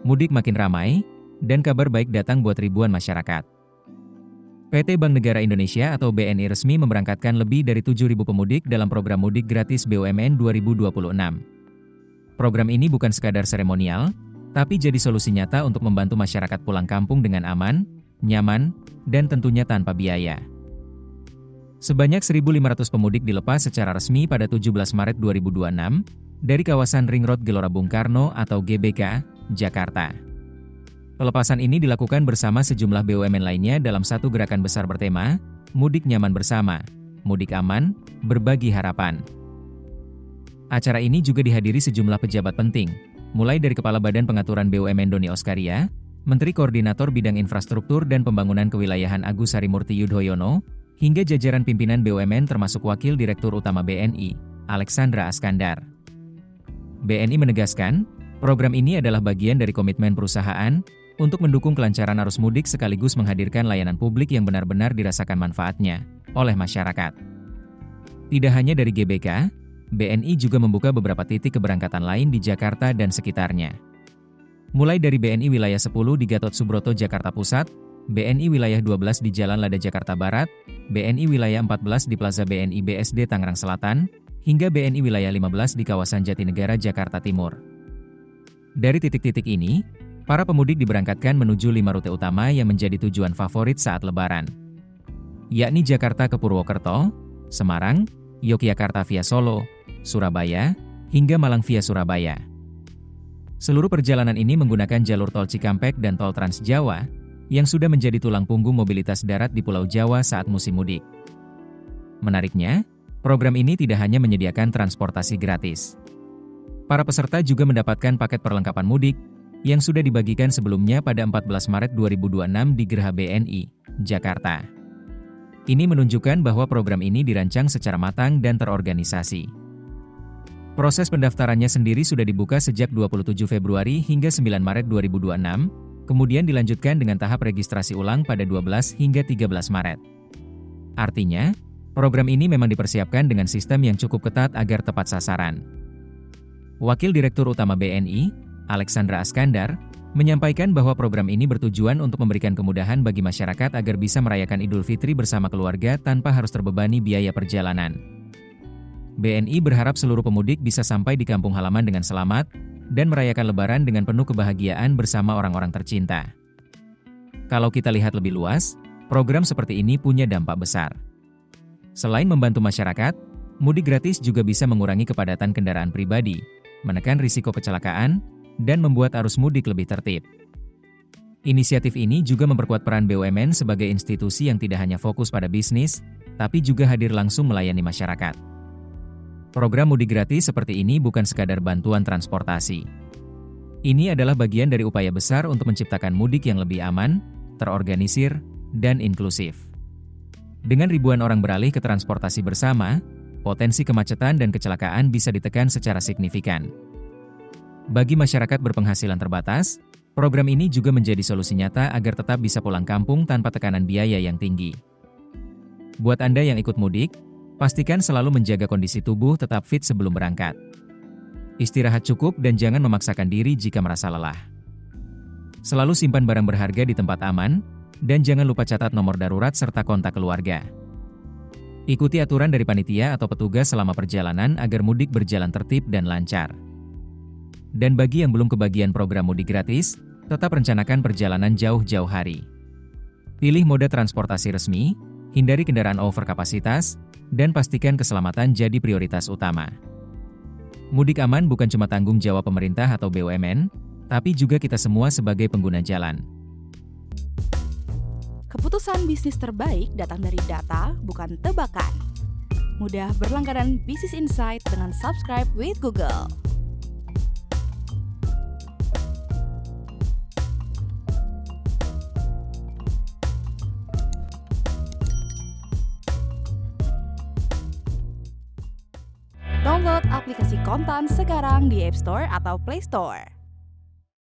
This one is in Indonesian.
mudik makin ramai, dan kabar baik datang buat ribuan masyarakat. PT Bank Negara Indonesia atau BNI resmi memberangkatkan lebih dari 7.000 pemudik dalam program mudik gratis BUMN 2026. Program ini bukan sekadar seremonial, tapi jadi solusi nyata untuk membantu masyarakat pulang kampung dengan aman, nyaman, dan tentunya tanpa biaya. Sebanyak 1.500 pemudik dilepas secara resmi pada 17 Maret 2026 dari kawasan Ring Road Gelora Bung Karno atau GBK, Jakarta. Pelepasan ini dilakukan bersama sejumlah BUMN lainnya dalam satu gerakan besar bertema, Mudik Nyaman Bersama, Mudik Aman, Berbagi Harapan. Acara ini juga dihadiri sejumlah pejabat penting, mulai dari Kepala Badan Pengaturan BUMN Doni Oskaria, Menteri Koordinator Bidang Infrastruktur dan Pembangunan Kewilayahan Agus Harimurti Yudhoyono, hingga jajaran pimpinan BUMN termasuk Wakil Direktur Utama BNI, Alexandra Askandar. BNI menegaskan, program ini adalah bagian dari komitmen perusahaan untuk mendukung kelancaran arus mudik sekaligus menghadirkan layanan publik yang benar-benar dirasakan manfaatnya oleh masyarakat. Tidak hanya dari GBK, BNI juga membuka beberapa titik keberangkatan lain di Jakarta dan sekitarnya. Mulai dari BNI Wilayah 10 di Gatot Subroto, Jakarta Pusat, BNI Wilayah 12 di Jalan Lada, Jakarta Barat, BNI Wilayah 14 di Plaza BNI BSD Tangerang Selatan, hingga BNI Wilayah 15 di kawasan Jatinegara, Jakarta Timur. Dari titik-titik ini, para pemudik diberangkatkan menuju 5 rute utama yang menjadi tujuan favorit saat Lebaran, yakni Jakarta ke Purwokerto, Semarang, Yogyakarta via Solo, Surabaya, hingga Malang via Surabaya. Seluruh perjalanan ini menggunakan jalur tol Cikampek dan tol Trans Jawa, yang sudah menjadi tulang punggung mobilitas darat di Pulau Jawa saat musim mudik. Menariknya, program ini tidak hanya menyediakan transportasi gratis. Para peserta juga mendapatkan paket perlengkapan mudik, yang sudah dibagikan sebelumnya pada 14 Maret 2026 di Geraha BNI, Jakarta. Ini menunjukkan bahwa program ini dirancang secara matang dan terorganisasi. Proses pendaftarannya sendiri sudah dibuka sejak 27 Februari hingga 9 Maret 2026, kemudian dilanjutkan dengan tahap registrasi ulang pada 12 hingga 13 Maret. Artinya, program ini memang dipersiapkan dengan sistem yang cukup ketat agar tepat sasaran. Wakil Direktur Utama BNI, Alexandra Askandar, menyampaikan bahwa program ini bertujuan untuk memberikan kemudahan bagi masyarakat agar bisa merayakan Idul Fitri bersama keluarga tanpa harus terbebani biaya perjalanan. BNI berharap seluruh pemudik bisa sampai di kampung halaman dengan selamat, dan merayakan Lebaran dengan penuh kebahagiaan bersama orang-orang tercinta. Kalau kita lihat lebih luas, program seperti ini punya dampak besar. Selain membantu masyarakat, mudik gratis juga bisa mengurangi kepadatan kendaraan pribadi, menekan risiko kecelakaan, dan membuat arus mudik lebih tertib. Inisiatif ini juga memperkuat peran BUMN sebagai institusi yang tidak hanya fokus pada bisnis, tapi juga hadir langsung melayani masyarakat. Program mudik gratis seperti ini bukan sekadar bantuan transportasi. Ini adalah bagian dari upaya besar untuk menciptakan mudik yang lebih aman, terorganisir, dan inklusif. Dengan ribuan orang beralih ke transportasi bersama, potensi kemacetan dan kecelakaan bisa ditekan secara signifikan. Bagi masyarakat berpenghasilan terbatas, program ini juga menjadi solusi nyata agar tetap bisa pulang kampung tanpa tekanan biaya yang tinggi. Buat Anda yang ikut mudik, pastikan selalu menjaga kondisi tubuh tetap fit sebelum berangkat. Istirahat cukup dan jangan memaksakan diri jika merasa lelah. Selalu simpan barang berharga di tempat aman, dan jangan lupa catat nomor darurat serta kontak keluarga. Ikuti aturan dari panitia atau petugas selama perjalanan agar mudik berjalan tertib dan lancar. Dan bagi yang belum kebagian program mudik gratis, tetap rencanakan perjalanan jauh-jauh hari. Pilih mode transportasi resmi, hindari kendaraan overkapasitas, dan pastikan keselamatan jadi prioritas utama. Mudik aman bukan cuma tanggung jawab pemerintah atau BUMN, tapi juga kita semua sebagai pengguna jalan. Keputusan bisnis terbaik datang dari data, bukan tebakan. Mudah berlangganan Business Insight dengan subscribe with Google. Download aplikasi Kontan sekarang di App Store atau Play Store.